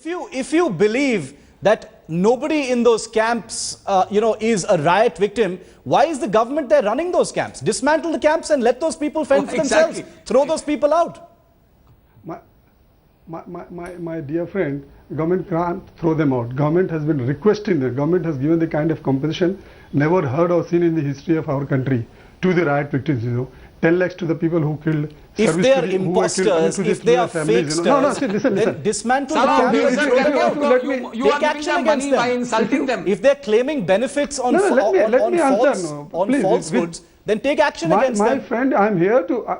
if you believe that nobody in those camps, is a riot victim, why is the government there running those camps? Dismantle the camps and let those people fend for themselves. Throw those people out. My dear friend, government can't throw them out. Government has been requesting them. Government has given the kind of compensation never heard or seen in the history of our country to the riot victims. 10 lakhs to the people who killed. If they are imposters, if they are fakesters, then dismantle the camp. Take action against them. Insulting them. If they're claiming benefits on falsehoods, then take action against them. My friend, I'm here to.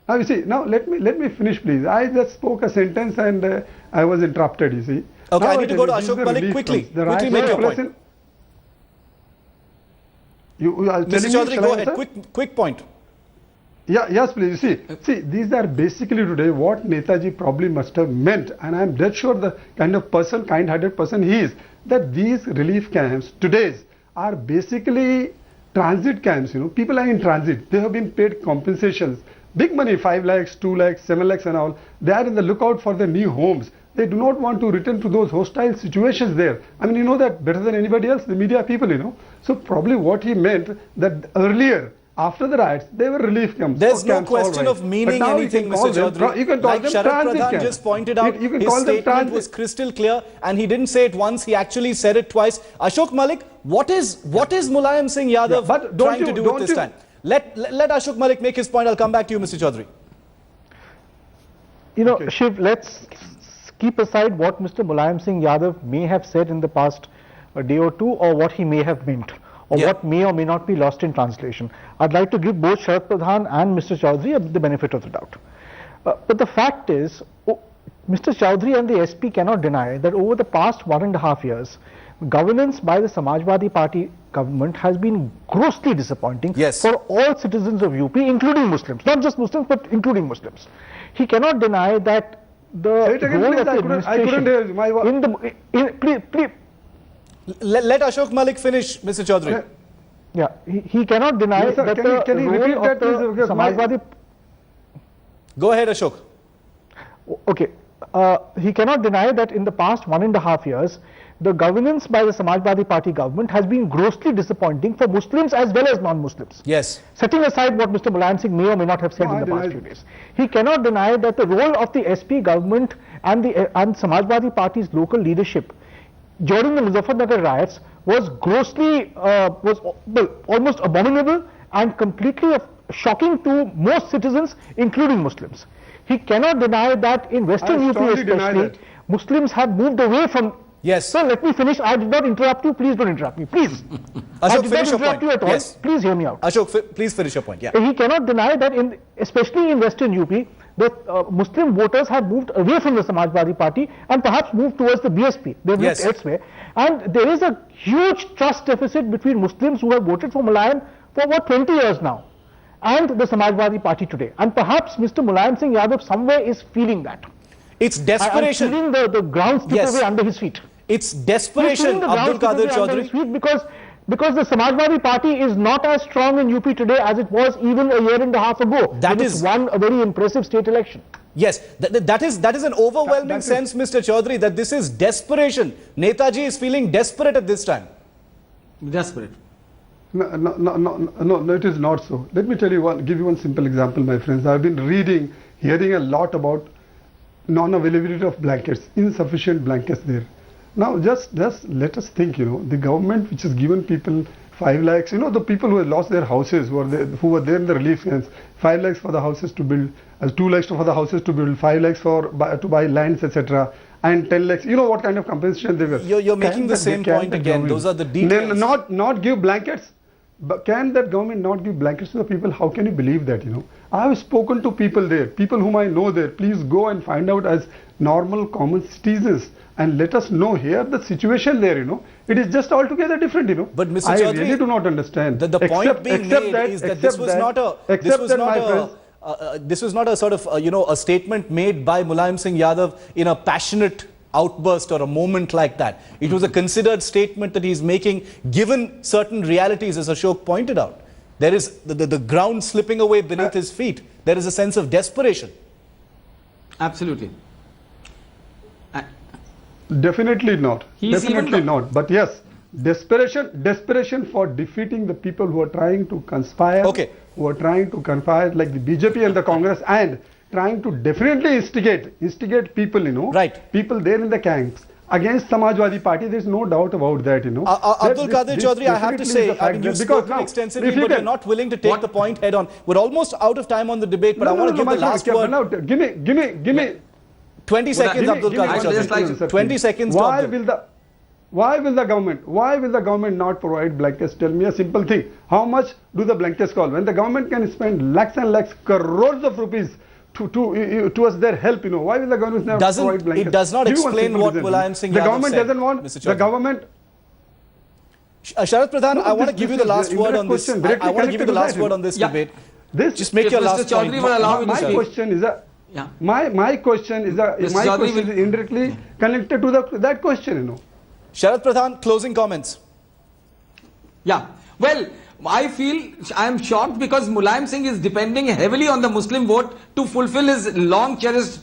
You see, now let me finish, please. I just spoke a sentence and I was interrupted. You see. Okay, now I need to go to Ashok Malik quickly. Quickly make your point. Mr. Chaudhary, go ahead. Quick point. Yeah, yes, please. See, these are basically today what Netaji probably must have meant, and I'm dead sure the kind of person, kind-hearted person he is, that these relief camps today's are basically transit camps. People are in transit. They have been paid compensations, big money, 5 lakhs, 2 lakhs, 7 lakhs, and all. They are in the lookout for their new homes. They do not want to return to those hostile situations there. I mean, you know that better than anybody else, the media people, So probably what he meant that earlier, after the riots, they were relief camps. There's no question of meaning anything, Mr. Chaudhary. You can call them Sharad transit Pradhan camps. just pointed out, you can his call them statement was crystal clear, and he didn't say it once, he actually said it twice. Ashok Malik, what is Mulayam Singh Yadav trying to do at this time? Let Ashok Malik make his point. I'll come back to you, Mr. Chaudhary. Shiv, let's keep aside what Mr. Mulayam Singh Yadav may have said in the past day or two, or what he may have meant, or what may or may not be lost in translation. I'd like to give both Sharad Pradhan and Mr. Chaudhary the benefit of the doubt. But the fact is, Mr. Chaudhary and the SP cannot deny that over the past 1.5 years, governance by the Samajwadi Party government has been grossly disappointing for all citizens of UP, including Muslims. Not just Muslims, but including Muslims. He cannot deny that the role of the administration please. Let Ashok Malik finish, Mr. Chaudhary. Yeah, he cannot deny that the role of the Samajwadi... Go ahead, Ashok. Okay. He cannot deny that in the past 1.5 years, the governance by the Samajwadi Party government has been grossly disappointing for Muslims as well as non-Muslims. Yes. Setting aside what Mr. Mulayam Singh may or may not have said in the past few days. He cannot deny that the role of the SP government and Samajwadi Party's local leadership during the Muzaffarnagar riots was grossly, almost abominable and completely shocking to most citizens, including Muslims. He cannot deny that in Western UP especially, Muslims have moved away from... Yes. Sir, let me finish. I did not interrupt you. Please don't interrupt me. Please. Ashok, finish your point. You at all. Yes. Please hear me out. Ashok, please finish your point. Yeah. He cannot deny that especially in Western UP, the Muslim voters have moved away from the Samajwadi Party and perhaps moved towards the BSP. They've moved elsewhere. And there is a huge trust deficit between Muslims who have voted for Mulayam for about 20 years now and the Samajwadi Party today. And perhaps Mr. Mulayam Singh Yadav somewhere is feeling that. It's desperation. I'm feeling the ground slip away under his feet. It's desperation, Abdul Qadir Chaudhary. Because the Samajwadi Party is not as strong in UP today as it was even a 1.5 years ago. That is won a very impressive state election. Yes, that is an overwhelming sense, Mr. Chaudhary, that this is desperation. Netaji is feeling desperate at this time. Desperate. No, it is not so. Let me give you one simple example, my friends. I've been hearing a lot about non-availability of blankets, insufficient blankets there. Now, just let us think, the government which has given people 5 lakhs, the people who have lost their houses, who were there in the relief camps, 5 lakhs for the houses to build, 2 lakhs for the houses to build, 5 lakhs to buy lands, etc., and 10 lakhs, what kind of compensation they were. You're making the same point again. Those are the details. Not give blankets. But can that government not give blankets to the people? How can you believe that, I have spoken to people there, people whom I know there. Please go and find out as normal common citizens and let us know here the situation there, It is just altogether different, But Mr. I Chaudhary, really do not understand. The point being made is that this was not a sort of, a statement made by Mulayam Singh Yadav in a passionate outburst or a moment like that. It was a considered statement that he's making given certain realities, as Ashok pointed out. There is the ground slipping away beneath his feet. There is a sense of desperation. Absolutely. Definitely not. He's Definitely even not. But yes, desperation for defeating the people who are trying to conspire, Okay. who are trying to conspire like the BJP and the Congress, and trying to definitely instigate people, Right. people there in the camps against Samajwadi Party. There's no doubt about that, Abdul Qadir Chaudhary, I have to definitely is say, a fact you've that- because spoken now, extensively, if you but you're can- not willing to take the point head on. We're almost out of time on the debate, but I want to give the last word. Now, give me 20 seconds, Abdul give me Qadir one Chaudhary. second, sir, 20 please. seconds to Abdul. Why will the government not provide blankets? Tell me a simple thing. How much do the blankets cost? When the government can spend lakhs and lakhs, crores of rupees towards their help, why will the government not provide blankets? It does not Give me one explain simple what reason. Mulayam Singh The Yadav government said, doesn't want, Mr. the Chaudhary. government... Sharat Pradhan, No, I want to this- give you this the is last the word indirect on this. question, I directly want to give you the connected to last that, word on this Yeah. debate. This, Just make If your Mr. last point. Chaudhary will allow me to my say. question is Yeah. my question is Chaudhary will- indirectly connected to that question, Sharat Pradhan, closing comments. Yeah. Well, I feel I am shocked because Mulayam Singh is depending heavily on the Muslim vote to fulfill his long cherished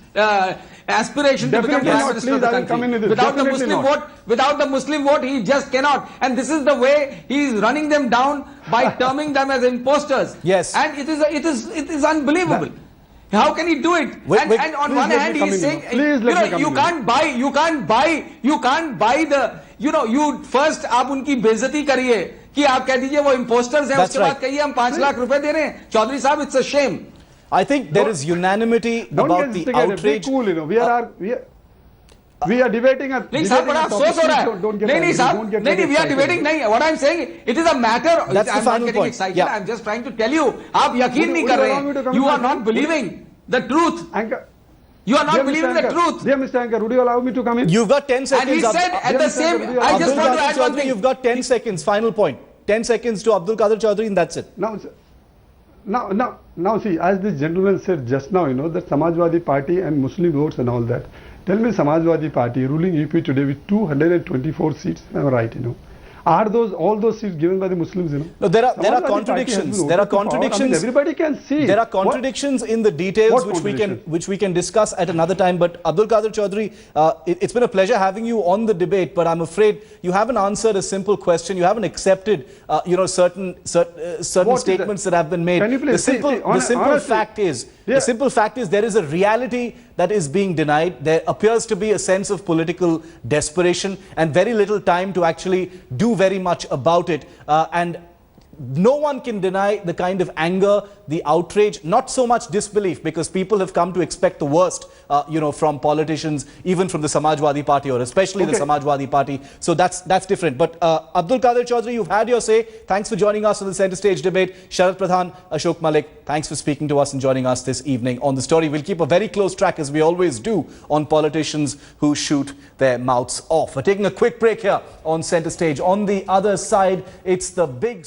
aspiration to become Definitely Prime not. Minister of Please, the I will come in country. with this. Without the Definitely Muslim not. vote, without the Muslim vote, he just cannot. And this is the way he is running them down by terming them as imposters. Yes. And it is unbelievable. How can he do it? Wait, And on please one let me hand, come he is in, saying, please let me come you in. can't buy the, you first आप उनकी बेइज्जती करिए कि आप कह दीजिए वो imposters हैं, That's उसके बाद right. कहिए हम 5 लाख रुपए दे रहे हैं. Chaudhary साहब, it's a shame. I think there is unanimity Don't about get the instigated. Be outrage. cool, we are debating a नहीं साहब, बड़ा अफसोस हो रहा है. नहीं साहब, नहीं, we are debating, नहीं, what I'm saying, it is a matter, That's the I'm final not getting point. excited, Yeah. I'm just trying to tell you, आप यकीन नहीं कर रहे हैं, you are not believing the truth. Anchor. You are not Dear Mr. believing the Anchor, truth. Dear Mr. Anchor, would you allow me to come in? You've got 10 And seconds. he said at the same, I just Abdul want to Qadir add one Chaudhary, thing. you've got 10 seconds. Final point. 10 seconds to Abdul Qadir Chaudhary, and that's it. Now, see, as this gentleman said just now, that Samajwadi Party and Muslim votes and all that. Tell me, Samajwadi Party ruling UP today with 224 seats, am I right, Are all those seats given by the Muslims, No, there are Samajwadi Party contradictions. has been There are voted to power. I mean, contradictions. everybody can see. There are contradictions in the details What which we can discuss at another time. But Abdul Qadir Chaudhary, it's been a pleasure having you on the debate. But I'm afraid you haven't answered a simple question. You haven't accepted, certain statements that have been made. Can you please The simple fact is there is a reality that is being denied. There appears to be a sense of political desperation and very little time to actually do very much about it. And no one can deny the kind of anger, the outrage, not so much disbelief, because people have come to expect the worst, from politicians, even from the Samajwadi Party, or especially the Samajwadi Party. So that's different. But Abdul Qadir Chaudhary, you've had your say. Thanks for joining us on the Centre Stage debate. Sharat Pradhan, Ashok Malik, thanks for speaking to us and joining us this evening on The Story. We'll keep a very close track, as we always do, on politicians who shoot their mouths off. We're taking a quick break here on Centre Stage. On the other side, it's the big...